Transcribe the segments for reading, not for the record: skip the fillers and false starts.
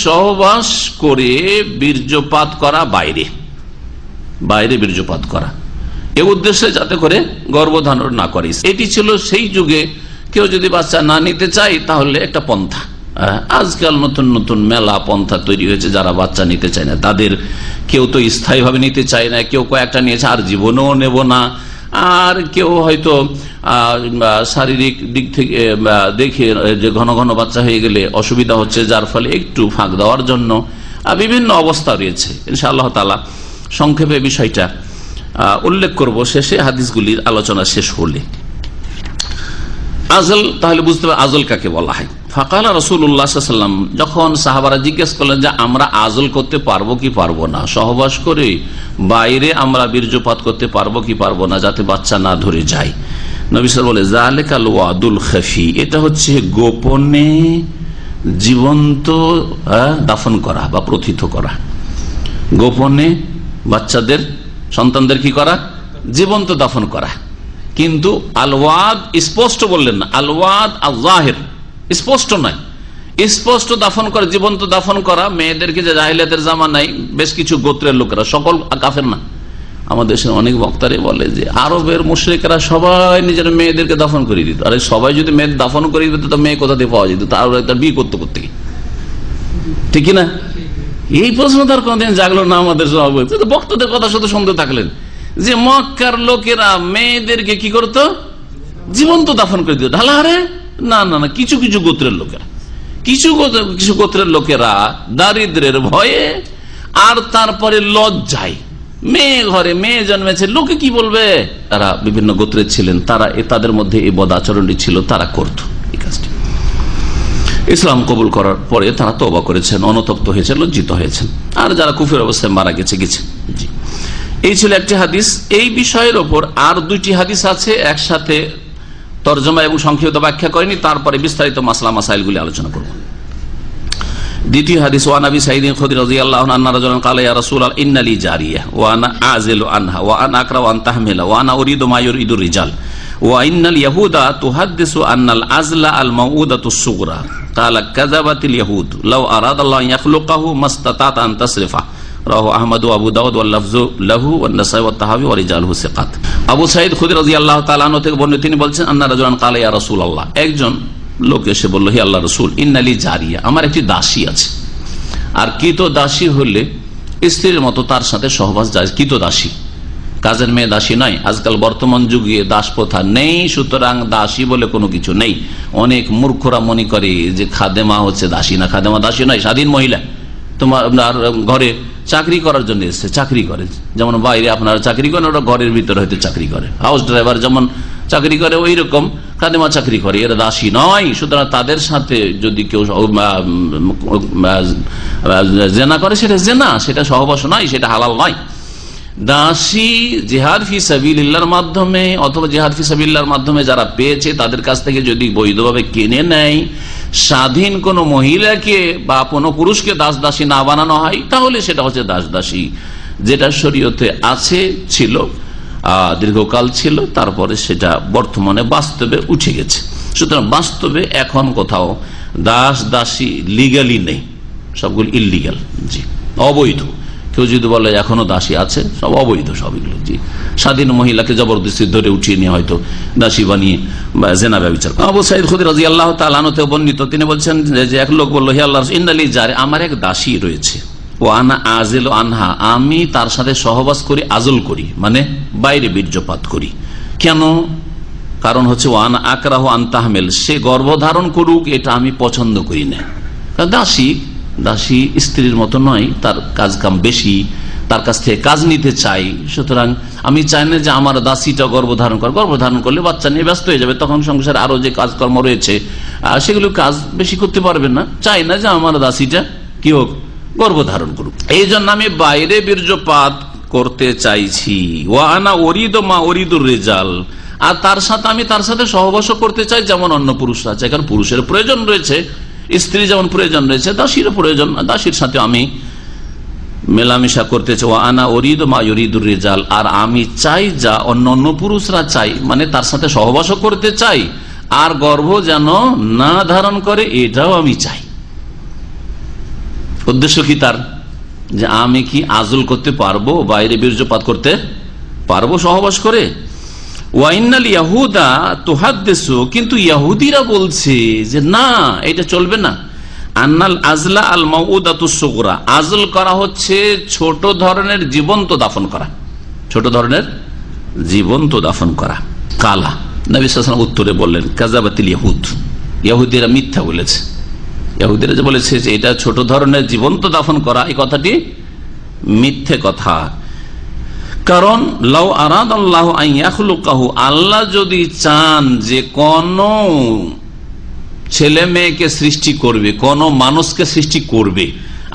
সহবাস করে বীর্যপাত করা, বাইরে বীর্যপাত করা, এ উদ্দেশ্যে যাতে করে গর্ভধারণ না করে। এটি ছিল সেই যুগে, কেউ যদি বাচ্চা না নিতে চায় তাহলে একটা পন্থা। আজকাল নতুন নতুন মেলা পন্থা তৈরি হয়েছে, যারা বাচ্চা নিতে চায় না তাদের, কেউ তো স্থায়ীভাবে নিতে চায় না, কেউ কয়েকটা নিয়েছে আর জীবনেও নেব না, আর কেউ হয়তো শারীরিক দিক থেকে দেখে যে ঘন ঘন বাচ্চা হয়ে গেলে অসুবিধা হচ্ছে, যার ফলে একটু ফাঁক দেওয়ার জন্য বিভিন্ন অবস্থা রয়েছে। ইনশাআল্লাহ তাআলা সংক্ষেপে বিষয়টা উল্লেখ করব শেষে, হাদিসগুলির আলোচনা শেষ হলে। আজল, তাহলে বুঝতে হবে আজল কাকে বলা হয়। ফাকালা রাসূলুল্লাহ সাল্লাল্লাহু আলাইহি ওয়াসাল্লাম, যখন সাহাবারা জিজ্ঞেস করলেন যে আমরা আজল করতে পারবো কি পারবো না, সহবাস করে বাইরে আমরা বীর্যপাত করতে পারবো কি পারবো না যাতে বাচ্চা না ধরে যায়, নবী সাল্লাল্লাহু আলাইহি ওয়াসাল্লাম বলে যালিকাল ওয়াদুল খাফি, এটা হচ্ছে গোপনে জীবন্ত দাফন করা বা প্রথিত করা। গোপনে বাচ্চাদের, সন্তানদের কি করা? জীবন্ত দাফন করা। কিন্তু আলওয়াদ স্পষ্ট বললেন না, আলওয়াদ আল-যাহির স্পষ্ট নয়, স্পষ্ট দাফন করা, জীবন্ত দাফন করা মেয়েদেরকে, যে জাহিলিয়াতের জামানায় বেশ কিছু গোত্রের লোকেরা, সকল কাফের না, আমাদের দেশের অনেক বক্তারে বলে যে আরবের মুশরিকরা সবাই নিজের মেয়েদেরকে দাফন করে দিত। আরে সবাই যদি মেয়ে দাফন করে দিত তো মেয়ে কোথা থেকে পাওয়া যেত? তার বিয়ে করতে করতে, ঠিক না? এই প্রশ্ন তার কোনদিন জাগলো না আমাদের সভাপতি। বক্তাদের কথা শুধু শুনতে থাকলেন যে মক্কার লোকেরা মেয়েদেরকে কি করতো? জীবন্ত দাফন করে দিত। ঢালাহারে না না না, কিছু কিছু গোত্রের লোকেরা, কিছু গোত্রের লোকেরা দারিদ্রের ভয়ে আর তারপরে লজ্জায়, মেয়ে ঘরে মেয়ে জন্মেছে, লোকে কি বলবে, তারা বিভিন্ন গোত্রের ছিলেন, তারা তাদের মধ্যে এই বদ আচরণটি ছিল, তারা করত এই কাজটি। ইসলাম কবুল করার পরে তারা তওবা করেছেন, অনুতপ্ত হয়েছেন, লজ্জিত হয়েছেন, আর যারা কুফরের অবস্থায় মারা গেছে। জি, এই ছিল একটি হাদিস। এই বিষয়ের ওপর আর দুইটি হাদিস আছে, একসাথে তরজমা এবং সংক্ষিপ্ত ব্যাখ্যা করেনি, তারপরে বিস্তারিত মাসলা মাসাইলগুলি আলোচনা করব। দ্বিতীয় হাদিস, ওয়া নবী সাইয়্যিদিন খুদরি রাদিয়াল্লাহু আনহু আন্না রাজুলান ক্বালা ইয়া রাসূলাল্লাহ ইন্না লি জারিয়া ওয়া আনা আযিলু আনহা ওয়া আনা আকরাহু আন তাহমিলা ওয়া আনা উরিদু মা ইউরিদুর রিজাল ওয়া ইন্নাল ইয়াহুদা তুহাদ্দিসু আন্নাল আযলা আল মাউউদাতুস সুগরা ক্বালা কাযাবাতিল ইয়াহুদ লাউ আরাদাল্লাহু আন ইয়াখলুকাহু মাস্তাতা'ত আন তাসরিফা। রাহু আহমদ ওয়া আবু দাউদ ওয়াল লাফযু লাহু ওয়ান নাসাই ওয়াত তাহাবি ওয়া রিজালুহু সিকাত। আবু সাঈদ খুদরি রাদিয়াল্লাহু তাআলা আনহু থেকে বর্ণিত, তিনি বলেছেন আন্না রাজুলান ক্বালা ইয়া রাসূলুল্লাহ, একজন লোক এসে বলল, হে আল্লাহর রাসূল, ইন্না লি জারিয়া, আমার একটি দাসী আছে। আর কৃত দাসী হলে স্ত্রীর মতো তার সাথে সহবাস যায়। কৃত দাসী, কাজের মেয়ে দাসী নয়। আজকাল বর্তমান যুগে দাস প্রথা নেই, সুতরাং দাসী বলে কোনো কিছু নেই। অনেক মূর্খরা মনে করে যে খাদেমা হচ্ছে দাসী, না, খাদেমা দাসী নয়, স্বাধীন মহিলা। তোমার ঘরে চাকরি করার জন্য এসছে, চাকরি করে, যেমন বাইরে আপনারা চাকরি করেন, ওরা ঘরের ভিতরে হয়তো চাকরি করে, হাউস ড্রাইভার যেমন চাকরি করে ওই রকম খাদেমা চাকরি করে, এরা দাসী নয়। সুতরাং তাদের সাথে যদি কেউ জেনা করে, সেটা জেনা, সেটা সহবাস নয়, সেটা হালাল নয়। দাসী জিহাদ ফি সাবিলিল্লাহর মাধ্যমে অথবা জিহাদ ফি সাবিলিল্লাহর মাধ্যমে যারা পেয়েছে তাদের কাছ থেকে যদি বৈধভাবে কিনে নেয়, স্বাধীন কোনো মহিলাকে বা কোনো পুরুষকে দাস দাসী না বানানো হয়, তাহলে সেটা হচ্ছে দাস দাসী, যেটা শরীয়তে আছে, ছিল, দীর্ঘকাল ছিল, তারপরে সেটা বর্তমানে বাস্তবে উঠে গেছে। সুতরাং বাস্তবে এখন কোথাও দাস দাসী লিগালি নেই, সবগুলো ইললিগাল, জি, অবৈধ। কেউ যদি বলে এখনো দাসী আছে, সব অবৈধ, সবগুলো, জি। স্বাধীন মহিলাকে জবরদস্তি ধরে উঠিয়ে নিয়ে হয়তো দাসী বানিয়ে জেনা ব্যভিচার। আবু সাঈদ খুদরি রাদিয়াল্লাহু তাআলা আনহু থেকে বর্ণিত, তিনি বলছেন যে এক লোক বলল, হে আল্লাহর রাসূল, ইন্না লি জারিয়া, আমার এক দাসী রয়েছে, ও আনা আজিলু আনহা, আমি তার সাথে সহবাস করি, আজল করি, মানে বাইরে বীর্যপাত করি। কেন? কারণ হচ্ছে ও আনা আকরাহু আন তাহমিল, সে গর্ভধারণ করুক, এটা আমি পছন্দ করি না। দাসী স্ত্রীর মতো নয়, তার কাজ কাম বেশি, তার কাছ থেকে কাজ নিতে চাই। সুতরাং আমি চাই না যে আমার দাসীটা গর্ভধারণ করে, গর্ভধারণ করলে বাচ্চা নিয়ে ব্যস্ত হয়ে যাবে, তখন সংসারে আরো যে কাজকর্ম রয়েছে সেগুলো কাজ বেশি করতে পারবে না। চাই না যে আমার দাসীটা কি হোক, গর্ভধারণ করুক। এই জন্য আমি বাইরে বীর্যপাত করতে চাইছি। ওয়া আনা উরিদু মা উরিদুর রিজাল, আর আমি তার সাথে সহবাস করতে চাই যেমন অন্য পুরুষরা চায়। কারণ পুরুষের প্রয়োজন রয়েছে, স্ত্রী যেমন প্রয়োজন রয়েছে, দাসীর প্রয়োজন, দাসীর সাথে আমি মেলামেশা করতে চাই। ওয়া আনা উরিদু মা ইউরিদুর রিজাল, আর আমি চাই যা অন্য পুরুষরা চাই, মানে তার সাথে সহবাস করতে চাই, আর গর্ভ যেন না ধারণ করে, এটাও আমি চাই। উদ্দেশ্য কি তার? যে আমি কি আজল করতে পারবো, বাইরে বীর্যপাত করতে পারবো সহবাস করে? ওয়াইনাল ইয়াহুদা তুহাদ্দিসু, কিন্তু ইহুদিরা বলছে যে না, এটা চলবে না। আন্নাল আজলা আল মাউদাতুস সুগরা, আজল করা হচ্ছে ছোট ধরনের জীবন্ত দাফন করা, ছোট ধরনের জীবন্ত দাফন করা। কালা নবী সাল্লাল্লাহু আলাইহি ওয়াসাল্লাম উত্তরে বললেন, কাযাবাতিল ইয়াহুদ, ইহুদিরা মিথ্যা বলেছে। ইহুদিরা যে বলেছে যে এটা ছোট ধরনের জীবন্ত দাফন করা, এই কথাটি মিথ্যে কথা। কারণ লাউ আরাদাল্লাহু আন ইয়াখলুকাহু, আল্লাহ যদি চান যে কোন ছেলে মেয়েকে সৃষ্টি করবে, কোন মানুষকে সৃষ্টি করবে,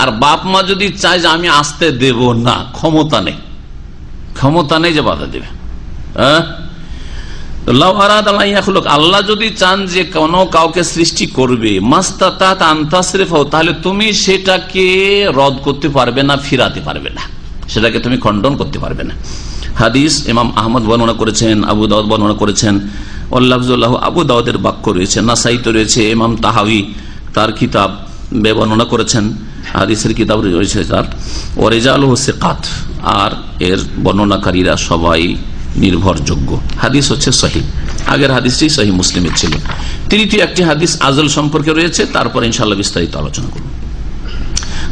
আর বাপ মা যদি চায় যে আমি আসতে দেব না, ক্ষমতা নেই, ক্ষমতা নেই যে বাধা দেবে। লাউ আরাদাল্লাহু আন ইয়াখলুক, আল্লাহ যদি চান যে কোন কাউকে সৃষ্টি করবে, মাস্তাতাত আন তাসরিফাহু, তাহলে তুমি সেটাকে রদ করতে পারবে না, ফিরাতে পারবে না, সেটাকে তুমি খণ্ডন করতে পারবে না। হাদিস ইমাম আহমদ বর্ণনা করেছেন, আবু দাউদ বর্ণনা করেছেন, ওয়াল্লাফজুল্লাহু, আবু দাউদের বাক্য রয়েছে, নাসাইতে রয়েছে, ইমাম তাহাবি তার কিতাব বর্ণনা করেছেন, হাদিসের কিতাব রয়েছে তার, ওয়া রিজালুহু সিকাত, আর এর বর্ণনাকারীরা সবাই নির্ভরযোগ্য। হাদিস হচ্ছে সহিহ, আগের হাদিসটি সহিহ মুসলিমের ছিল। তৃতীয় একটি হাদিস আজল সম্পর্কে রয়েছে, তারপর ইনশাআল্লাহ বিস্তারিত আলোচনা করব।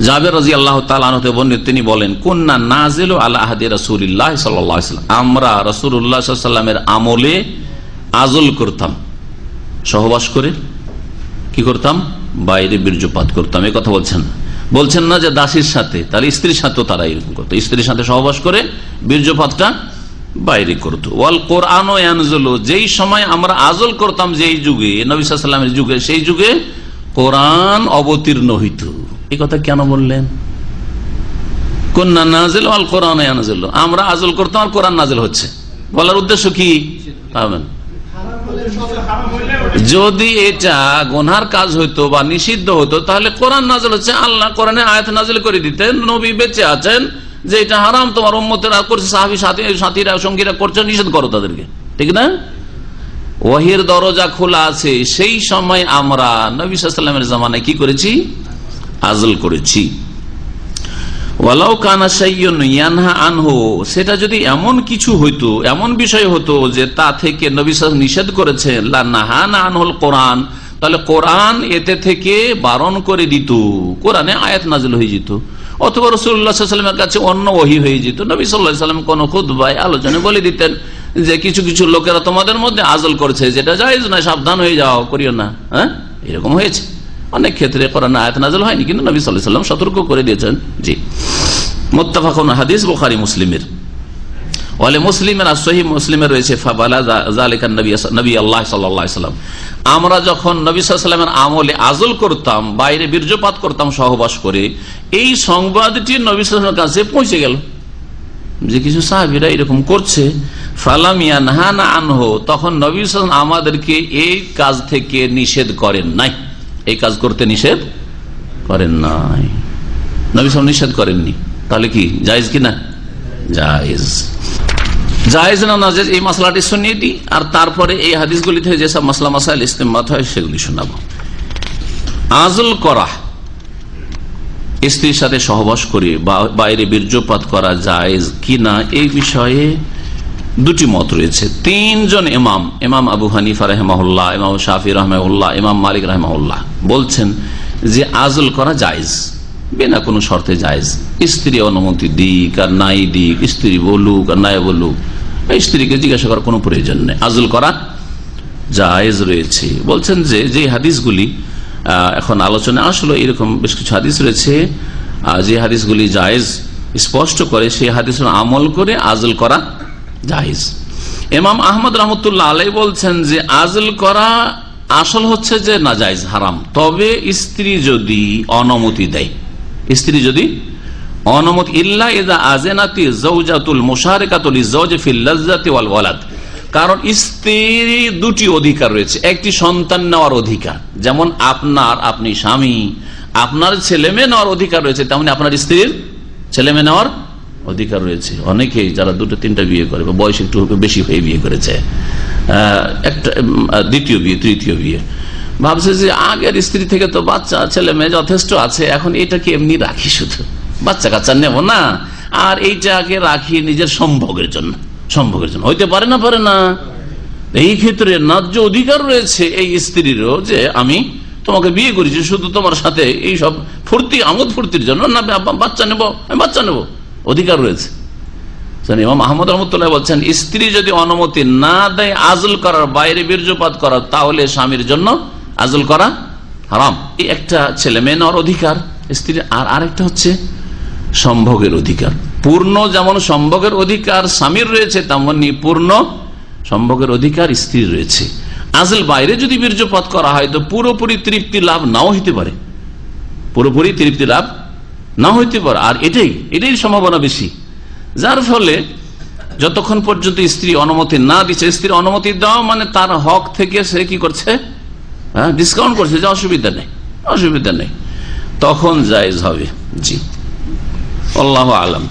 জাবের রাদিয়াল্লাহু তাআলা আনহু বর্ণিত, তিনি বলেন, কুন্না নাজিলু আলা আহদি রাসূলিল্লাহ সাল্লাল্লাহু আলাইহি ওয়াসাল্লাম, আমরা রাসূলুল্লাহ সাল্লাল্লাহু আলাইহি ওয়াসাল্লামের আমলে আজল করতাম, সহবাস করে কি করতাম? বাইরে বীর্যপাত করতাম। এই কথা বলছেন না যে দাসীর সাথে, তার স্ত্রীর সাথেও তারা এরকম করতো, স্ত্রীর সাথে সহবাস করে বীর্যপাতটা বাইরে করতো। ওয়াল কোরআনও ইয়ানজুলু, যেই সময় আমরা আজল করতাম, যেই যুগে নবী সাল্লাল্লাহু আলাইহি ওয়াসাল্লামের যুগে, সেই যুগে কোরআন অবতীর্ণ হইত। এই কথা কেন বললেন? কুন্না নাজিল ওয়াল কোরআন ইয়ানজিল, আমরা আজল করতাম আর কোরআন নাজিল হচ্ছে, বলার উদ্দেশ্য কি? পাবেন, যদি এটা গুনার কাজ হইতো বা নিষিদ্ধ হতো, তাহলে কোরআন নাজিল হচ্ছে, আল্লাহ কোরআনে আয়াত নাজিল করে দিতেন, নবী বেঁচে আছেন, যে এটা হারাম, তোমার উম্মতেরা করছে, সাহাবী সাথীরা সঙ্গীরা করছে, নিষেধ করো তাদেরকে, ঠিক না? ওয়াহির দরজা খোলা আছে, সেই সময় আমরা নবী সাল্লাল্লাহু আলাইহি ওয়াসাল্লামের জামানায় কি করেছি? আজল করেছি। ওয়ালাউ কানা শাইয়ুন ইয়ানহা আনহু, সেটা যদি এমন কিছু হইতো, এমন বিষয় হতো যে তা থেকে নবী সাল্লাল্লাহু আলাইহি ওয়াসাল্লাম নিষেধ করেছেন, লা নাহানা আনহুল কোরআন, তাহলে কোরআন এতে থেকে বারণ করে দিত, কোরআনে আয়াত নাজিল হয়ে যেত, অথবা রাসূলুল্লাহ সাল্লাল্লাহু আলাইহি ওয়াসাল্লামের কাছে অন্য ওহী হয়ে যেত। নবী সাল্লাল্লাহু আলাইহি ওয়াসাল্লাম কোন খুতবায় আলোচনায় বলে দিতেন যে কিছু কিছু লোকেরা তোমাদের মধ্যে আজল করছে, যেটা জায়েজ নয়, সাবধান হয়ে যাও, করিও না। এরকম হয়েছে অনেক ক্ষেত্রে, কোরআন আয়াত নাযিল হয়নি, কিন্তু নবী সাল্লাল্লাহু আলাইহি ওয়াসাল্লাম সতর্ক করে দিয়েছেন। জি, মুত্তাফাকুন হাদিস, বুখারী মুসলিমের। ওয়ালে মুসলিমের আর সহিহ মুসলিমের রয়েছে, ফাবালা যালিকা নবী আল্লাহ সাল্লাল্লাহু আলাইহি ওয়াসাল্লাম, আমরা যখন নবী সাল্লাল্লাহু আলাইহি ওয়াসাল্লামের আমলে আজল করতাম, বাইরে বীর্যপাত করতাম সহবাস করে, এই সংবাদটি নবী সাল্লাল্লাহু আলাইহি ওয়াসাল্লামের কাছে পৌঁছে গেল যে কিছু সাহাবীরা এরকম করছে। ফালাম ইয়ানহানা আনহু, তখন নবী সাল্লাল্লাহু আলাইহি ওয়াসাল্লাম আমাদেরকে এই কাজ থেকে নিষেধ করেন নাই, এই কাজ করতে নিষেধ করেন নাই, নবী সাল্লাল্লাহু আলাইহি ওয়াসাল্লাম নিষেধ করেননি। তাহলে কি জায়েজ কিনা? জায়েজ। জায়েজ না নাজায়েজ এই মাসলাটি শুনিয়ে দিই, আর তারপরে এই হাদিসগুলি থেকে যেসব মাসলা মাসাইল ইস্তেমবাত হয় সেগুলি শোনাবো। আজল করা, স্ত্রীর সাথে সহবাস করে বাইরে বীর্যপাত করা জায়েজ কিনা, এই বিষয়ে দুটি মত রয়েছে। তিনজন ইমাম, ইমাম আবু হানিফা রাহিমাহুল্লাহ, ইমাম শাফি রাহিমাহুল্লাহ, ইমাম মালিক রাহিমাহুল্লাহ বলছেন যে আজল করা জায়েজ, বিনা কোনো শর্তে জায়েজ। স্ত্রী অনুমতি দিক আর নাই দিক, স্ত্রী বলুক আর নাই বলুক, স্ত্রীকে জিজ্ঞাসা করার কোনো প্রয়োজন নেই, আজল করা জায়েজ রয়েছে। বলছেন যে হাদিসগুলি এখন আলোচনা আসলে, এরকম বেশ কিছু হাদিস রয়েছে যে হাদিসগুলি জায়েজ স্পষ্ট করে, সেই হাদিস আমল করে আজল করা জায়েজ। ইমাম আহমদ রহমতুল্লাহ আলাইহি বলছেন যে আজল করা আসল হচ্ছে যে না জায়েজ, হারাম, তবে স্ত্রী যদি অনুমতি দেয়, স্ত্রী যদি অনুমতি, ইল্লা ইযা আযানাতি যাওজাতুল মুশারিকাতুল লিযাওজি ফিল লাযযাতি ওয়াল ওয়ালাদ, কারণ স্ত্রীর দুটি অধিকার রয়েছে, একটি সন্তান নেওয়ার অধিকার, যেমন আপনি স্বামী, আপনার ছেলে মেয়ে নেওয়ার অধিকার রয়েছে, তেমনি আপনার স্ত্রীর ছেলে মেয়ে নেওয়ার অধিকার রয়েছে। অনেকেই যারা দুটো তিনটা বিয়ে করে বা বয়স একটু বেশি হয়ে বিয়ে করেছে, একটা দ্বিতীয় বিয়ে, তৃতীয় বিয়ে, ভাবছে যে আগের স্ত্রী থেকে তো বাচ্চা ছেলে মেয়ে যথেষ্ট আছে, এখন এটাকে এমনি রাখি, শুধু বাচ্চা কাচ্চা নেব না, আর এইটাকে রাখি নিজের সম্ভোগের জন্য। সম্ভোগের জন্য হইতে পারে না, পারে না। এই ক্ষেত্রে ন্যায্য অধিকার রয়েছে এই স্ত্রীরও যে আমি তোমাকে বিয়ে করেছি শুধু তোমার সাথে এই সব ফুর্তি আমোদ ফুর্তির জন্য, না বাচ্চা নেব, আমি বাচ্চা নেব, অধিকার রয়েছে। ইমাম আহমদ রহমতুল্লাহ বলছেন, স্ত্রী যদি অনুমতি না দেয় আজল করার, বাইরে বীর্যপাত করার, তাহলে স্বামীর জন্য আজল করা হারাম। এই একটা ছেলে মেয়ে নেওয়ার অধিকার স্ত্রীর, আর আরেকটা হচ্ছে সম্ভোগের অধিকার। পূর্ণ যেমন সম্ভোগের অধিকার স্বামীর রয়েছে, তেমনি পূর্ণ সম্ভোগের অধিকার স্ত্রীর রয়েছে। আজল বাইরে যদি বীর্যপাত করা হয় তো পুরোপুরি তৃপ্তি লাভ নাও হইতে পারে, পুরোপুরি তৃপ্তি লাভ না হইতে পারে, আর এটাই সম্ভাবনা বেশি। যার ফলে যতক্ষণ পর্যন্ত স্ত্রী অনুমতি না দিচ্ছে, স্ত্রীর অনুমতি দেওয়া মানে তার হক থেকে সে কি করছে, ডিসকাউন্ট করছে, যে অসুবিধা নেই, তখন জায়েজ হবে। জি, আল্লাহু আলাম।